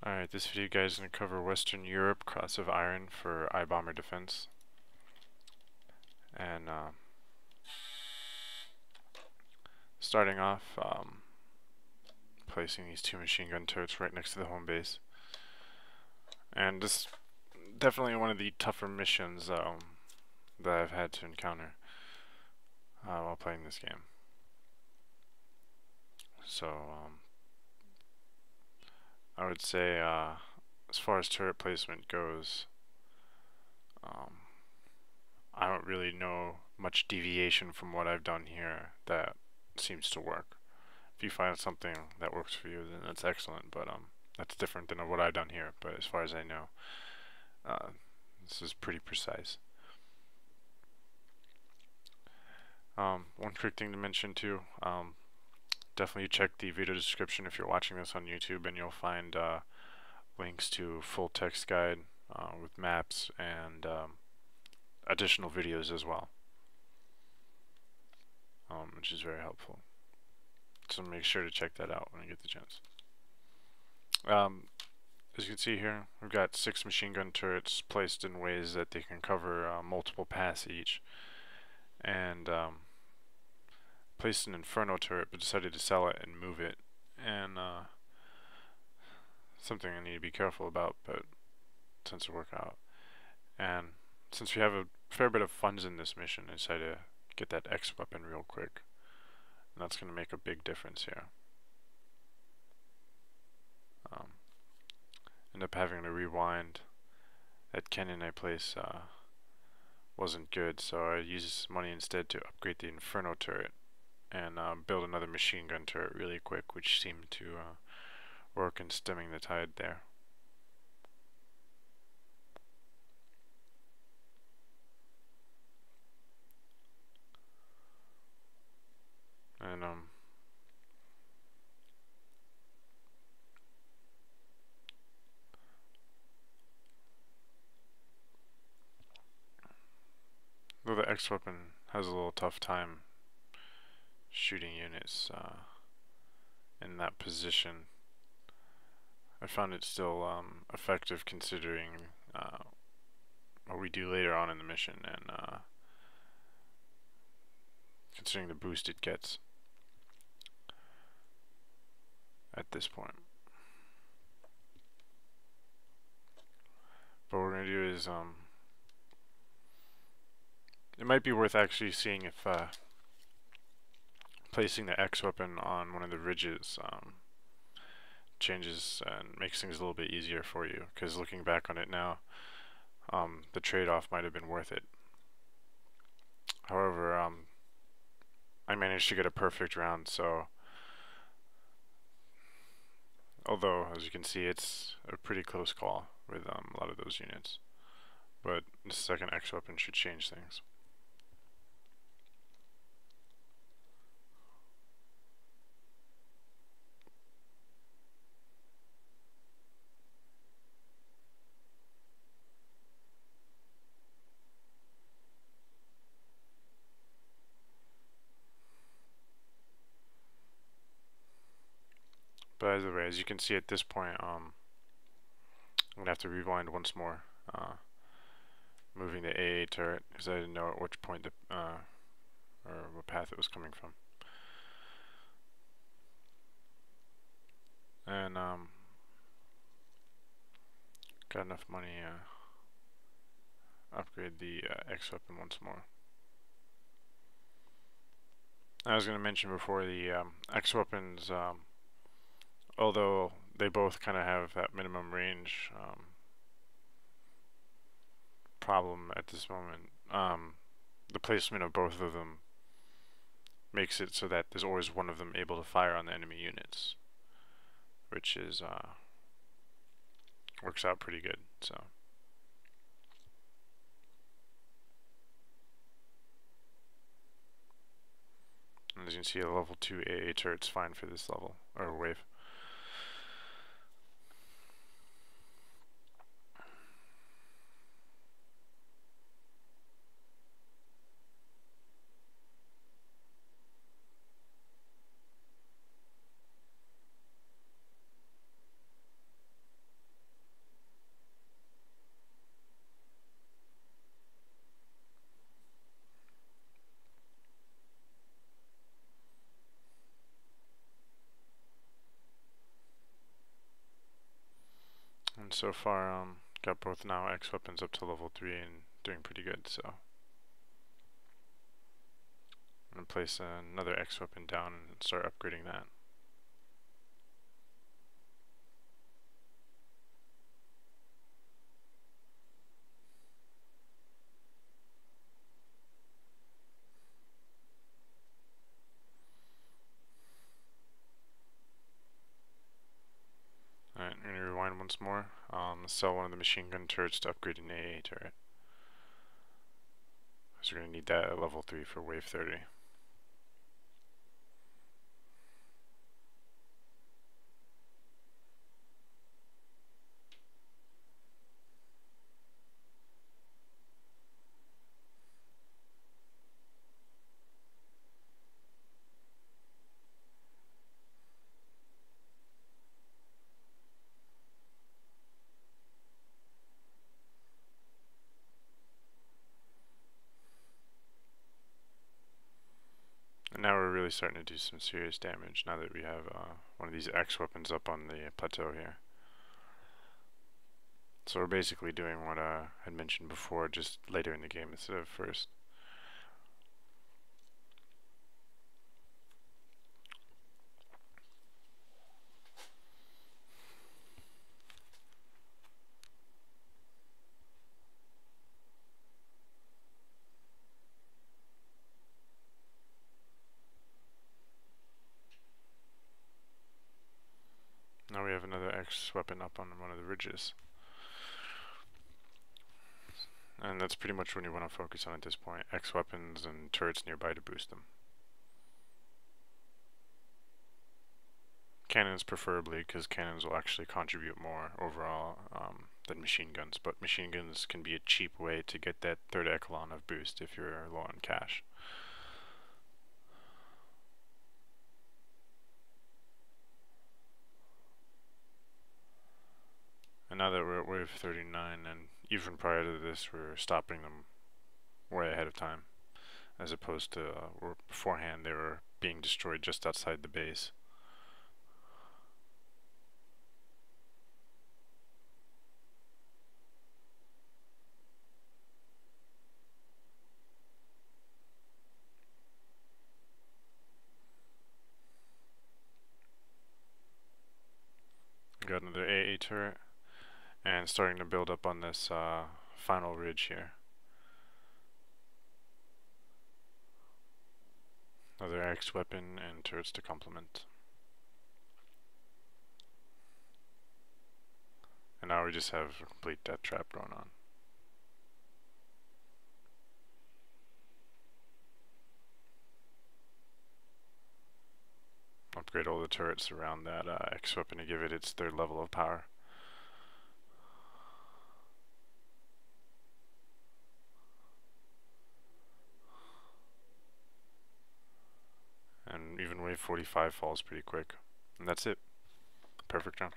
Alright, this video guys is going to cover Western Europe Cross of Iron for iBomber defense. And starting off, placing these two machine gun turrets right next to the home base. And this is definitely one of the tougher missions that I've had to encounter while playing this game. So I would say as far as turret placement goes, I don't really know much deviation from what I've done here that seems to work. If you find something that works for you, then that's excellent, but that's different than what I've done here. But as far as I know, this is pretty precise. One quick thing to mention too, definitely check the video description if you're watching this on YouTube, and you'll find links to full text guide with maps and additional videos as well, which is very helpful. So make sure to check that out when you get the chance. As you can see here, we've got 6 machine gun turrets placed in ways that they can cover multiple paths each, and placed an Inferno turret but decided to sell it and move it, and something I need to be careful about, but tends to work out. And since we have a fair bit of funds in this mission, I decided to get that X weapon real quick, and that's going to make a big difference here. End up having to rewind. That cannon I placed wasn't good, so I used money instead to upgrade the Inferno turret and build another machine gun turret really quick, which seemed to work in stemming the tide there. And though the X weapon has a little tough time shooting units in that position, I found it still effective considering what we do later on in the mission, and considering the boost it gets at this point. But what we're going to do is it might be worth actually seeing if placing the X weapon on one of the ridges changes and makes things a little bit easier for you, because looking back on it now, the trade-off might have been worth it. However, I managed to get a perfect round, so although as you can see it's a pretty close call with a lot of those units, but the second X weapon should change things. But either way, as you can see at this point, I'm going to have to rewind once more, moving the AA turret, because I didn't know at which point or what path it was coming from. And got enough money upgrade the X weapon once more. I was going to mention before, the X weapons, although they both kind of have that minimum range problem at this moment, the placement of both of them makes it so that there's always one of them able to fire on the enemy units, which is works out pretty good. So as you can see, a level 2 AA turret's fine for this level or wave. And so far, got both now X weapons up to level 3 and doing pretty good, so. I'm gonna place another X weapon down and start upgrading that. Alright, I'm gonna rewind once more. Sell one of the machine gun turrets to upgrade an AA turret. So we're gonna need that at level 3 for wave 30. And now we're really starting to do some serious damage now that we have one of these X weapons up on the plateau here. So we're basically doing what I had mentioned before, just later in the game instead of first. Now we have another X weapon up on one of the ridges. And that's pretty much what you want to focus on at this point. X weapons and turrets nearby to boost them. Cannons preferably, because cannons will actually contribute more overall than machine guns. But machine guns can be a cheap way to get that third echelon of boost if you're low on cash. And now that we're at wave 39, and even prior to this, we're stopping them way ahead of time, as opposed to beforehand they were being destroyed just outside the base. Got another AA turret, and starting to build up on this final ridge here. Another X weapon and turrets to complement. And now we just have a complete death trap going on. Upgrade all the turrets around that X weapon to give it its third level of power. And even wave 45 falls pretty quick. And that's it. Perfect round.